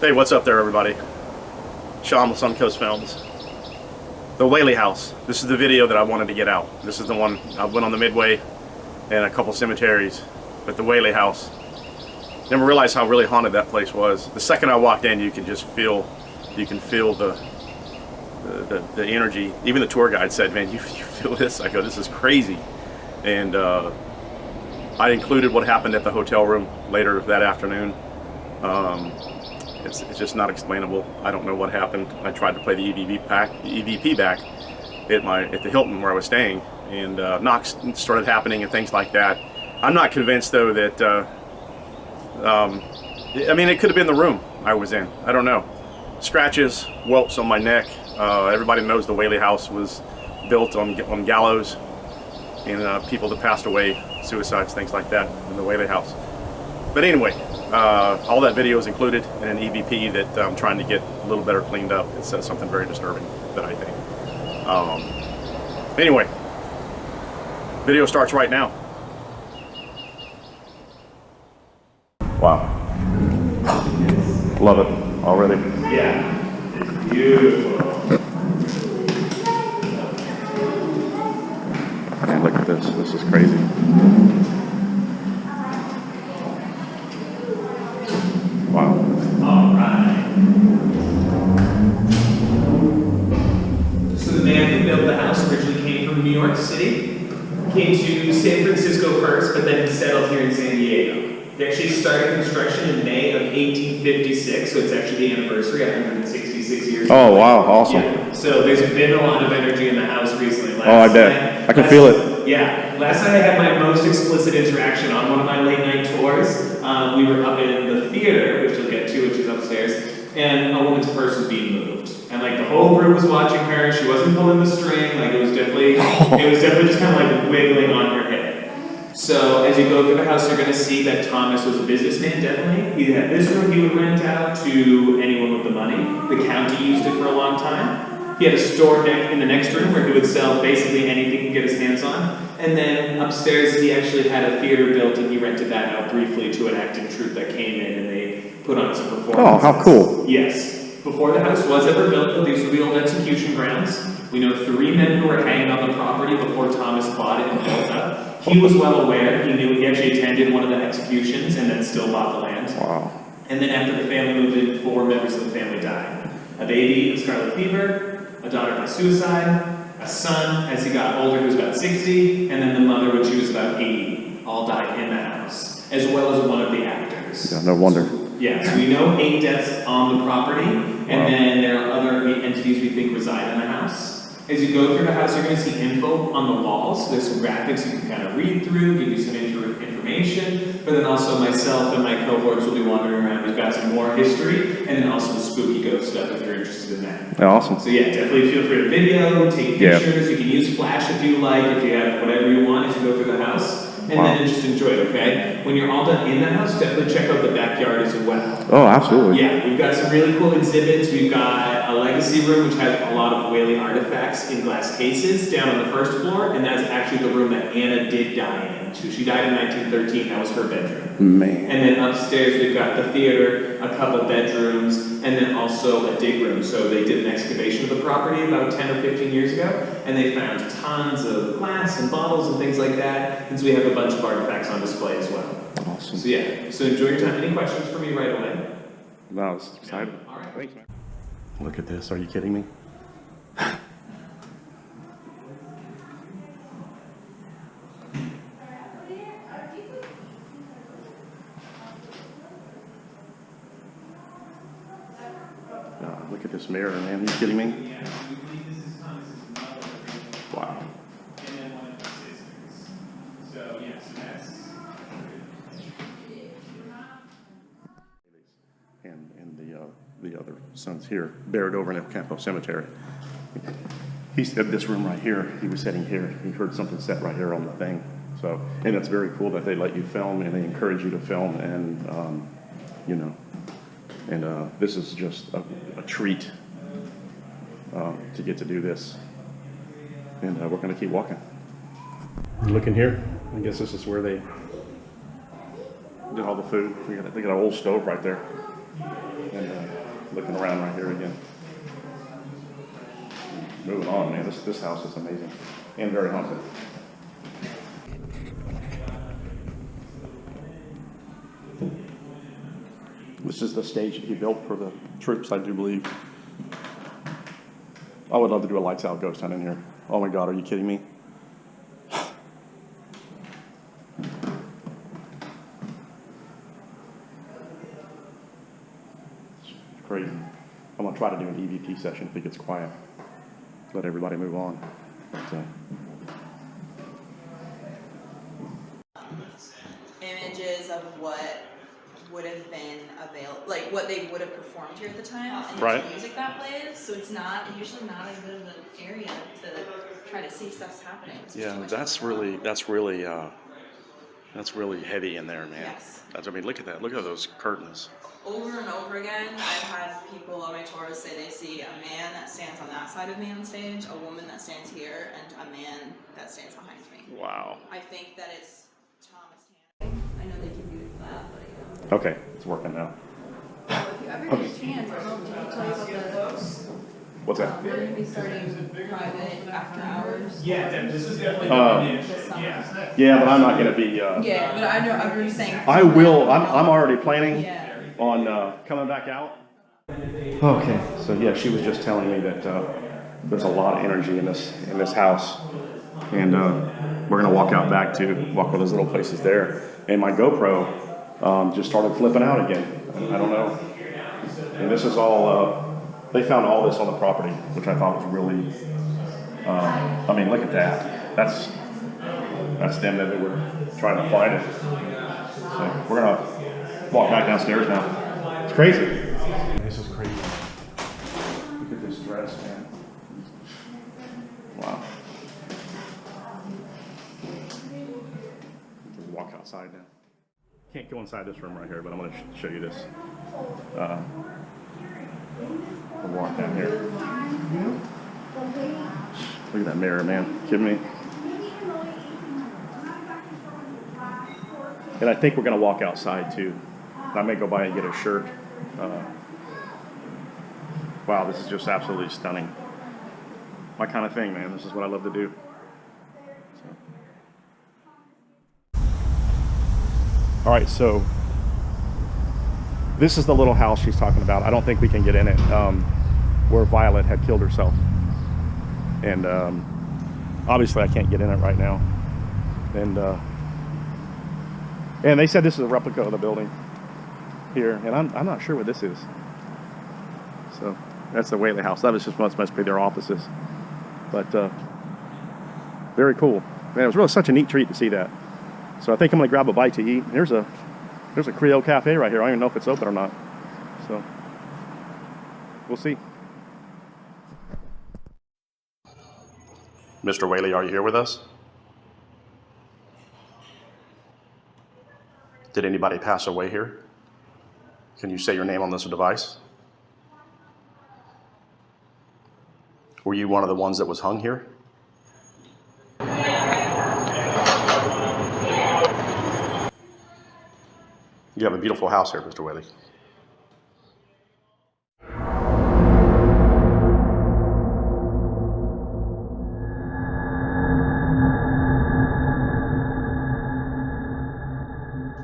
Hey, what's up there, everybody? Sean with Suncoast Films. The Whaley House. This is the video that I wanted to get out. This is the one I went on the Midway and a couple cemeteries, but the Whaley House. Never realized how really haunted that place was. The second I walked in, you can feel the energy. Even the tour guide said, "Man, you feel this?" I go, "This is crazy." And I included what happened at the hotel room later that afternoon. It's just not explainable. I don't know what happened. I tried to play the EVP back at the Hilton where I was staying, and knocks started happening and things like that. I'm not convinced though that I mean, it could have been the room I was in. I don't know. Scratches, welts on my neck. Everybody knows the Whaley House was built on gallows, and people that passed away, suicides, things like that in the Whaley House. But anyway, all that video is included in an EVP that I'm trying to get a little better cleaned up. It says something very disturbing that I think. Anyway, video starts right now. Wow. Love it already. Yeah, it's beautiful. Man, look at this. This is crazy. Wow. All right. So the man who built the house originally came from New York City, came to San Francisco first, but then he settled here in San Diego. He actually started construction in May of 1856, so it's actually the anniversary, 166 years. Oh, wow, awesome. Yeah. So there's been a lot of energy in the house recently. I bet. I can feel it. Yeah. Last night I had my most explicit interaction on one of my late night tours. We were up in the theater, which you'll get to, which is upstairs, and a woman's purse was being moved. And like the whole group was watching her. She wasn't pulling the string. Like it was definitely just kind of like wiggling on her hip. So as you go through the house, you're going to see that Thomas was a businessman, definitely. He had this room he would rent out to anyone with the money. The county used it for a long time. He had a store in the next room where he would sell basically anything he could get his hands on. And then upstairs, he actually had a theater built, and he rented that out briefly to an acting troupe that came in, and they put on some performances. Oh, how cool. Yes. Before the house was ever built, these were the old execution grounds. We know 3 men who were hanging on the property before Thomas bought it and built up. He was well aware. He knew he actually attended one of the executions and then still bought the land. Wow. And then after the family moved in, 4 members of the family died. A baby of scarlet fever, a daughter by suicide, a son as he got older who was about 60, and then the mother when she was about 80, all died in the house, as well as one of the actors. Yeah, no wonder. So we know 8 deaths on the property, and then there are other entities we think reside in the house. As you go through the house, you're going to see info on the walls. There's some graphics you can kind of read through, give you some information, but then also myself and my cohorts will be wandering around. We've got some more history, and then also the spooky ghost stuff if you're interested in that. Yeah, awesome. So yeah, definitely feel free to video, take pictures. You can use flash if you like, if you have whatever you want as you go through the house. And then just enjoy it, okay? When you're all done in the house, definitely check out the backyard as well. Oh, absolutely. Yeah, we've got some really cool exhibits. We've got a legacy room, which has a lot of Whaley artifacts in glass cases down on the first floor, and that's actually the room that Anna did die in. So she died in 1913. That was her bedroom. Man. And then upstairs, we've got the theater, a couple bedrooms, and then also a dig room. So they did an excavation of the property about 10 or 15 years ago, and they found tons of glass and bottles and things like that. And so we have a bunch of artifacts on display as well. Awesome. So yeah, so enjoy your time. Any questions for me right away? No, I was excited. All right. Thanks, man. Look at this. Are you kidding me? Look at this mirror, man. Are you kidding me? Wow. And the other son's here, buried over in El Campo Cemetery. He said this room right here, he was sitting here, he heard something set right here on the thing. So, and it's very cool that they let you film and they encourage you to film, and you know, and this is just a treat to get to do this. And we're gonna keep walking. Look in here. I guess this is where they did all the food. They got an old stove right there. And looking around right here again. Moving on, man. This house is amazing and very haunted. This is the stage that he built for the troops, I do believe. I would love to do a lights out ghost hunt in here. Oh my God, are you kidding me? It's crazy. I'm gonna try to do an EVP session if it gets quiet. Let everybody move on. Images of what would have been available, like what they would have performed here at the time, and Right. the music that plays. So it's not usually not as good of an area to try to see stuff's happening. It's Yeah, too much that's going on. really heavy in there, man. Yes. I mean, look at that. Look at those curtains. Over and over again, I've had people on my tours say they see a man that stands on that side of me on stage, a woman that stands here, and a man that stands behind me. Wow. I think that it's Thomas Tanner. I know they can do that, but Okay, it's working now. if you ever get a chance, I don't know, did he tell you about What's that? we're going to be starting private after hours. Yeah, this is definitely This summer. Yeah, but I'm not gonna be. Yeah, but I know, I'm just saying. I will. I'm already planning Yeah. on coming back out. Okay. So yeah, she was just telling me that there's a lot of energy in this house, and we're gonna walk out back to walk all those little places there. And my GoPro just started flipping out again. I don't know. And this is all. They found all this on the property, which I thought was really. I mean, look at that. That's them that they were trying to find it. So we're gonna walk back downstairs now. It's crazy. This is crazy. Look at this dress, man. Wow. Walk outside now. Can't go inside this room right here, but I'm gonna show you this. I'll walk down here. Look at that mirror, man. Kidding me? And I think we're gonna walk outside too. I may go by and get a shirt. Wow, this is just absolutely stunning. My kind of thing, man. This is what I love to do. All right, so this is the little house she's talking about. I don't think we can get in it, where Violet had killed herself. And obviously I can't get in it right now. And they said this is a replica of the building here, and I'm not sure what this is. So that's the Whaley House. That was just must be their offices. But very cool. Man, it was really such a neat treat to see that. So I think I'm gonna grab a bite to eat. There's a Creole Cafe right here. I don't even know if it's open or not. So we'll see. Mr. Whaley, are you here with us? Did anybody pass away here? Can you say your name on this device? Were you one of the ones that was hung here? You have a beautiful house here, Mr. Whaley.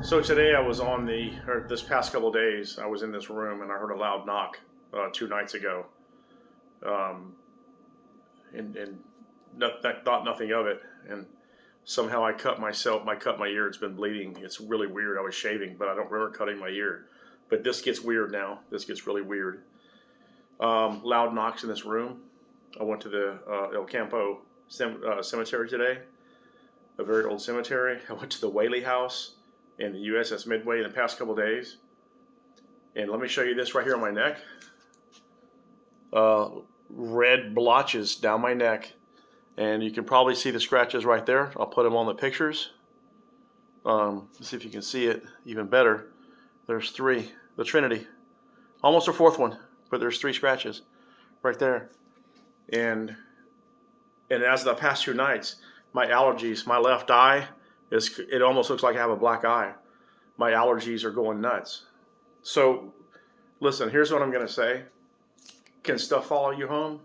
So today I was this past couple of days, I was in this room and I heard a loud knock 2 nights ago. And thought nothing of it. And somehow I cut my ear. It's been bleeding. It's really weird. I was shaving, but I don't remember cutting my ear. But this gets weird now. This gets really weird. Loud knocks in this room. I went to the El Campo cemetery today, a very old cemetery. I went to the Whaley House and the USS Midway in the past couple days. And let me show you this right here on my neck. Red blotches down my neck. And you can probably see the scratches right there. I'll put them on the pictures. Let's see if you can see it even better. There's 3, the Trinity. Almost a 4th one, but there's 3 scratches right there. And as the past 2 nights, my allergies, my left eye, it almost looks like I have a black eye. My allergies are going nuts. So Listen, here's what I'm going to say. Can stuff follow you home?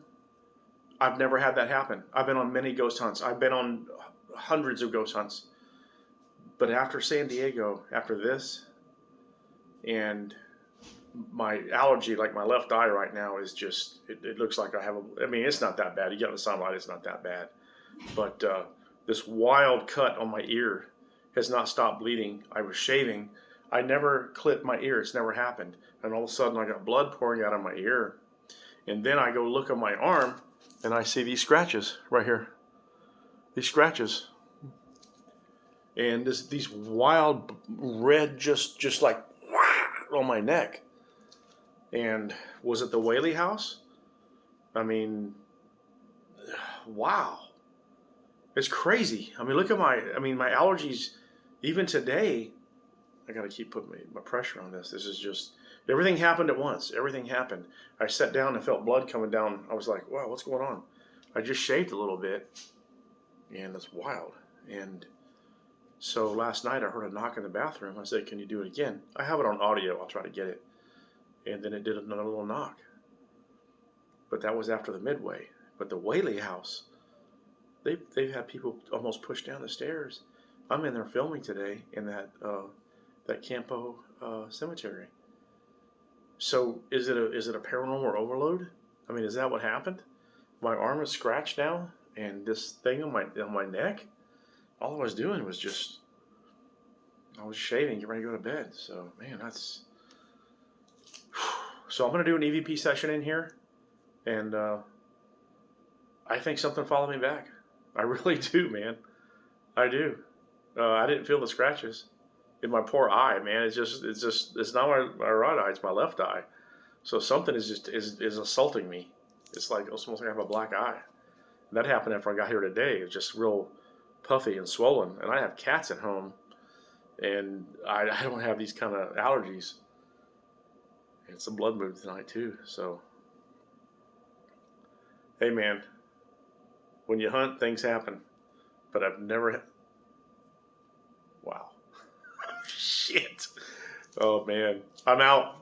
I've never had that happen. I've been on many ghost hunts. I've been on hundreds of ghost hunts. But after San Diego, after this, and my allergy, like my left eye right now, is just, it looks like I have I mean, it's not that bad. You get in the sunlight, it's not that bad. But this wild cut on my ear has not stopped bleeding. I was shaving. I never clipped my ear. It's never happened. And all of a sudden I got blood pouring out of my ear. And then I go look at my arm and I see these scratches right here. These scratches. And these wild red just like on my neck. And was it the Whaley House? I mean, wow. It's crazy. I mean, look at my allergies, even today. I got to keep putting my pressure on this. This is just, everything happened at once. Everything happened. I sat down and felt blood coming down. I was like, wow, what's going on? I just shaved a little bit, and it's wild. And so last night I heard a knock in the bathroom. I said, can you do it again? I have it on audio. I'll try to get it. And then it did another little knock. But that was after the midway. But the Whaley House, they've had people almost push down the stairs. I'm in there filming today in that Campo cemetery. So is it a paranormal overload? I mean, is that what happened? My arm is scratched now, and this thing on my neck. All I was doing was just, I was shaving, getting ready to go to bed. So man, that's. So I'm gonna do an EVP session in here, and I think something followed me back. I really do, man. I do. I didn't feel the scratches in my poor eye, man. It's not my right eye, it's my left eye. So something is assaulting me. It's like almost like I have a black eye. And that happened after I got here today. It's just real puffy and swollen. And I have cats at home, and I don't have these kind of allergies. It's a blood moon tonight too. So, hey man, when you hunt, things happen. But I've never. Wow. Shit. Oh man, I'm out.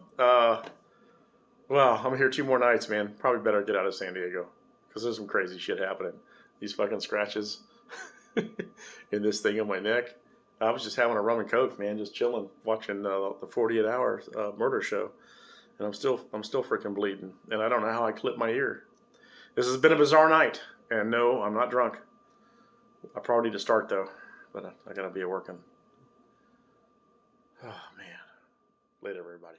Well, I'm here 2 more nights, man. Probably better get out of San Diego because there's some crazy shit happening. These fucking scratches and this thing on my neck. I was just having a rum and coke, man, just chilling, watching the 48 Hour murder show, and I'm still freaking bleeding, and I don't know how I clipped my ear. This has been a bizarre night, and no, I'm not drunk. I probably need to start though, but I gotta be at working. Oh man, later everybody.